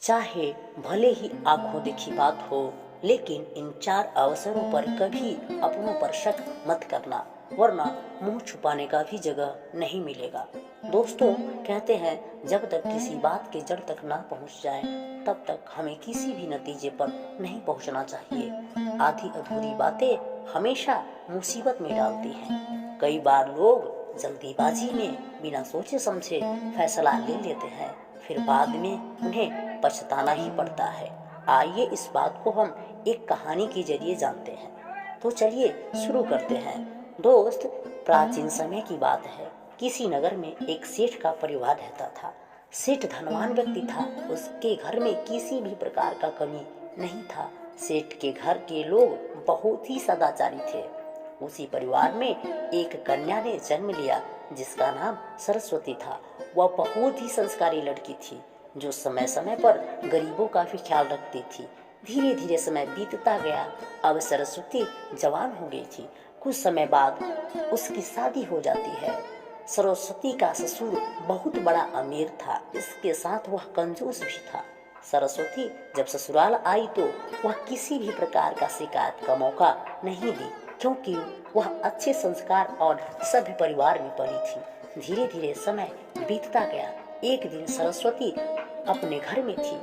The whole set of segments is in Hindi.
चाहे भले ही आंखों देखी बात हो, लेकिन इन 4 अवसरों पर कभी अपनों पर शक मत करना, वरना मुंह छुपाने का भी जगह नहीं मिलेगा। दोस्तों, कहते हैं जब तक किसी बात के जड़ तक ना पहुंच जाए, तब तक हमें किसी भी नतीजे पर नहीं पहुंचना चाहिए। आधी अधूरी बातें हमेशा मुसीबत में डालती हैं। कई बार लोग जल्दीबाजी में बिना सोचे समझे फैसला ले लेते हैं, फिर बाद में उन्हें पछताना ही पड़ता है। आइए इस बात को हम एक कहानी के जरिए जानते हैं। तो चलिए शुरू करते हैं। दोस्त, प्राचीन समय की बात है। किसी नगर में एक सेठ का परिवार रहता था। सेठ धनवान व्यक्ति था। उसके घर में किसी भी प्रकार का कमी नहीं था। सेठ के घर के लोग बहुत ही सदाचारी थे। उसी परिवार में एक कन्या ने जन्म लिया जिसका नाम सरस्वती था। वह बहुत ही संस्कारी लड़की थी जो समय समय पर गरीबों का भी ख्याल रखती थी। धीरे धीरे समय बीतता गया। अब सरस्वती जवान हो गई थी। कुछ समय बाद उसकी शादी हो जाती है। सरस्वती का ससुर बहुत बड़ा अमीर था, इसके साथ वह कंजूस भी था। सरस्वती जब ससुराल आई तो वह किसी भी प्रकार का शिकायत का मौका नहीं दी, क्योंकि वह अच्छे संस्कार और सभ्य परिवार में पली थी। धीरे धीरे समय बीतता गया। एक दिन सरस्वती अपने घर में थी,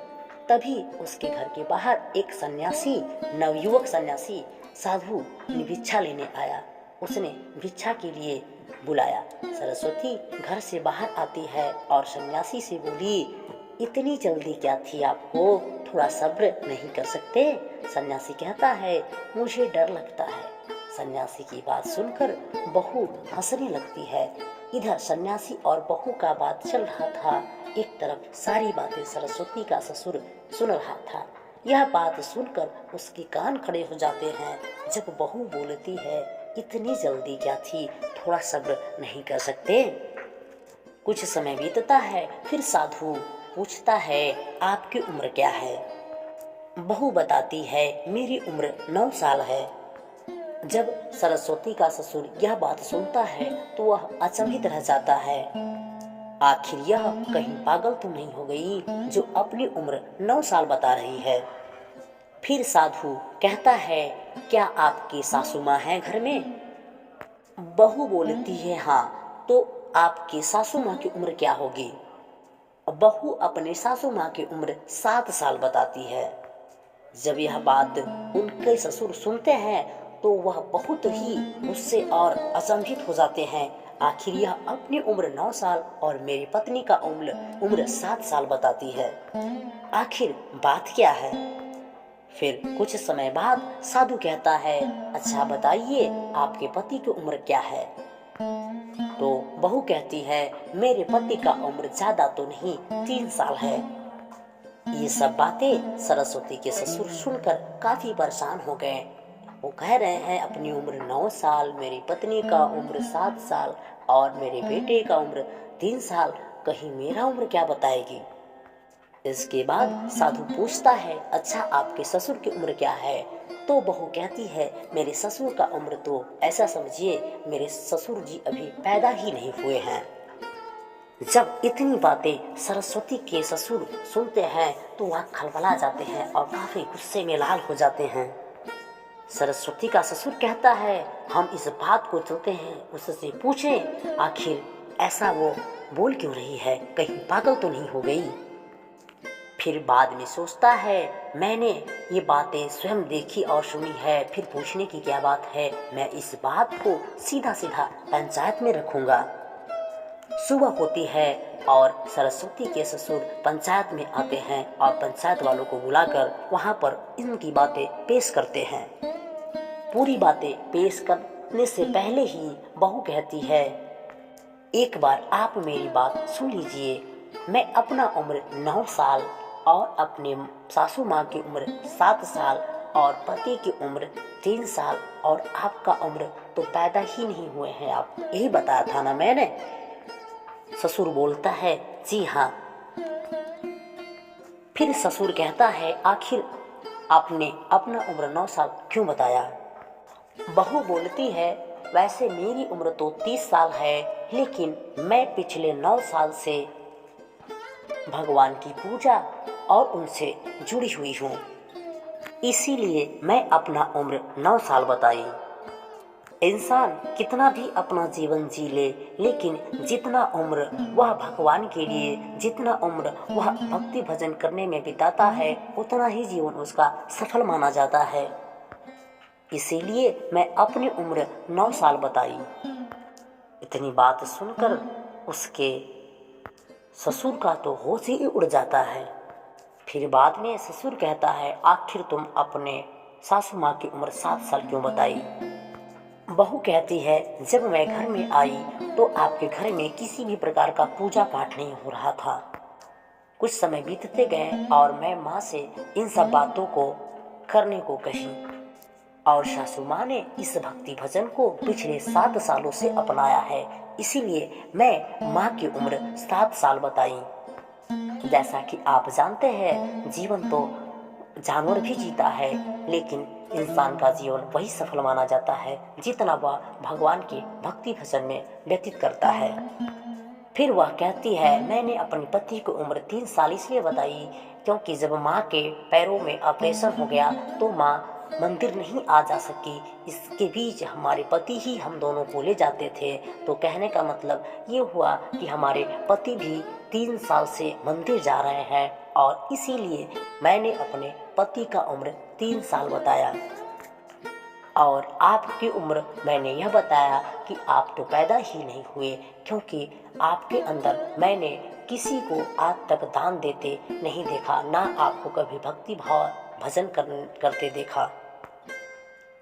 तभी उसके घर के बाहर एक सन्यासी, नवयुवक सन्यासी साधु भिक्षा लेने आया। उसने भिक्षा के लिए बुलाया। सरस्वती घर से बाहर आती है और सन्यासी से बोली, इतनी जल्दी क्या थी आपको, थोड़ा सब्र नहीं कर सकते? सन्यासी कहता है, मुझे डर लगता है। सन्यासी की बात सुनकर बहू हंसने लगती है। इधर सन्यासी और बहू का बात चल रहा था। एक तरफ सारी बातें सरस्वती का ससुर सुन रहा था। यह बात सुनकर उसके कान खड़े हो जाते हैं। जब बहू बोलती है, इतनी जल्दी क्या थी, थोड़ा सब्र नहीं कर सकते? कुछ समय बीतता है। फिर साधु पूछता है, आपकी उम्र क्या है? बहू बताती है, मेरी उम्र 9 साल है। जब सरस्वती का ससुर यह बात सुनता है तो वह अचंभित रह जाता है। आखिर यह कहीं पागल तो नहीं हो गई जो अपनी उम्र 9 साल बता रही है? फिर साधु कहता है, क्या आपकी सासू माँ है घर में? बहू बोलती है, हाँ। तो आपकी सासू माँ की उम्र क्या होगी? बहू अपने सासू माँ की उम्र 7 साल बताती है। जब यह बात उनके ससुर सुनते हैं तो वह बहुत ही गुस्से और अचंभित हो जाते हैं। आखिर यह अपनी उम्र 9 साल और मेरी पत्नी का उम्र 7 साल बताती है। आखिर बात क्या है? फिर कुछ समय बाद साधु कहता है, अच्छा बताइए, आपके पति की उम्र क्या है? तो बहू कहती है, मेरे पति का उम्र ज्यादा तो नहीं, 3 साल है। ये सब बातें सरस्वती के ससुर सुनकर काफी परेशान हो गए। वो कह रहे हैं, अपनी उम्र 9 साल, मेरी पत्नी का उम्र 7 साल और मेरे बेटे का उम्र 3 साल, कहीं मेरा उम्र क्या बताएगी? इसके बाद साधु पूछता है, अच्छा आपके ससुर की उम्र क्या है? तो बहू कहती है, मेरे ससुर का उम्र तो ऐसा समझिए, मेरे ससुर जी अभी पैदा ही नहीं हुए हैं। जब इतनी बातें सरस्वती के ससुर सुनते हैं तो वह खलबला जाते हैं और काफी गुस्से में लाल हो जाते हैं। सरस्वती का ससुर कहता है, हम इस बात को चलते हैं, उससे पूछें आखिर ऐसा वो बोल क्यों रही है, कहीं पागल तो नहीं हो गई? फिर बाद में सोचता है, मैंने ये बातें स्वयं देखी और सुनी है, फिर पूछने की क्या बात है, मैं इस बात को सीधा सीधा पंचायत में रखूंगा। सुबह होती है और सरस्वती के ससुर पंचायत में आते हैं और पंचायत वालों को बुलाकर वहां पर इनकी बातें पेश करते हैं। पूरी बातें पेश करने से पहले ही बहू कहती है, एक बार आप मेरी बात सुन लीजिए। मैं अपना उम्र 9 साल और अपने सासू माँ की उम्र 7 साल और पति की उम्र 3 साल और आपका उम्र तो पैदा ही नहीं हुए हैं आप, यही बताया था ना मैंने? ससुर बोलता है, जी हाँ। फिर ससुर कहता है, आखिर आपने अपना उम्र 9 साल क्यों बताया? बहू बोलती है, वैसे मेरी उम्र तो 30 साल है, लेकिन मैं पिछले 9 साल से भगवान की पूजा और उनसे जुड़ी हुई हूँ। इसीलिए मैं अपना उम्र 9 साल बताई। इंसान कितना भी अपना जीवन जी ले, लेकिन जितना उम्र वह भगवान के लिए, जितना उम्र वह भक्ति भजन करने में बिताता है, उतना ही जीवन उसका सफल माना जाता है। इसीलिए मैं अपनी उम्र 9 साल बताई। इतनी बात सुनकर उसके ससुर का तो होश ही उड़ जाता है। फिर बाद में ससुर कहता है, आखिर तुम अपने सासू माँ की उम्र 7 साल क्यों बताई? बहू कहती है, जब मैं घर में आई तो आपके घर में किसी भी प्रकार का पूजा पाठ नहीं हो रहा था। कुछ समय बीतते गए और मैं माँ से इन सब बातों को करने को कही और सासू माँ ने इस भक्ति भजन को पिछले 7 सालों से अपनाया है। इसीलिए मैं माँ की उम्र 7 साल बताई। जैसा कि आप जानते हैं, जीवन तो जानवर भी जीता है, लेकिन इंसान का जीवन वही सफल माना जाता है जितना वह भगवान के भक्ति भजन में व्यतीत करता है। फिर वह कहती है, मैंने अपने पति की उम्र 3 साल इसलिए बताई क्योंकि जब माँ के पैरों में ऑपरेशन हो गया तो माँ मंदिर नहीं आ जा सकी। इसके बीच हमारे पति ही हम दोनों को ले जाते थे। तो कहने का मतलब ये हुआ कि हमारे पति भी 3 साल से मंदिर जा रहे हैं और इसीलिए मैंने अपने पति का उम्र 3 साल बताया। और आपकी उम्र मैंने यह बताया कि आप तो पैदा ही नहीं हुए, क्योंकि आपके अंदर मैंने किसी को आज तक दान देते नहीं देखा, ना आपको कभी भक्ति भाव भजन करते देखा।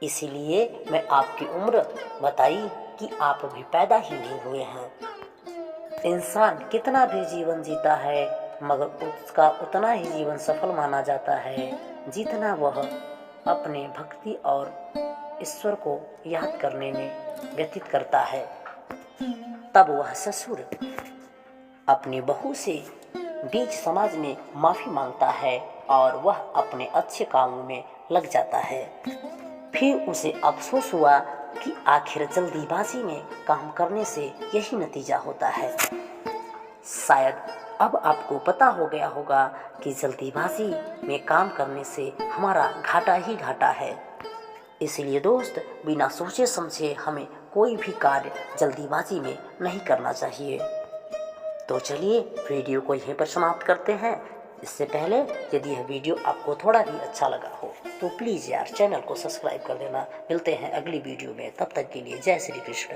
इसीलिए मैं आपकी उम्र बताई कि आप अभी पैदा ही नहीं हुए हैं। इंसान कितना भी जीवन जीता है, मगर उसका उतना ही जीवन सफल माना जाता है जितना वह अपने भक्ति और ईश्वर को याद करने में व्यतीत करता है। तब वह ससुर अपनी बहू से बीच समाज में माफी मांगता है और वह अपने अच्छे कामों में लग जाता है। फिर उसे अफसोस हुआ कि आखिर जल्दीबाजी में काम करने से यही नतीजा होता है। शायद अब आपको पता हो गया होगा कि जल्दीबाजी में काम करने से हमारा घाटा ही घाटा है। इसलिए दोस्त, बिना सोचे समझे हमें कोई भी कार्य जल्दीबाजी में नहीं करना चाहिए। तो चलिए वीडियो को यहीं पर समाप्त करते हैं। इससे पहले यदि यह वीडियो आपको थोड़ा भी अच्छा लगा हो तो प्लीज़ यार चैनल को सब्सक्राइब कर देना। मिलते हैं अगली वीडियो में, तब तक के लिए जय श्री कृष्ण।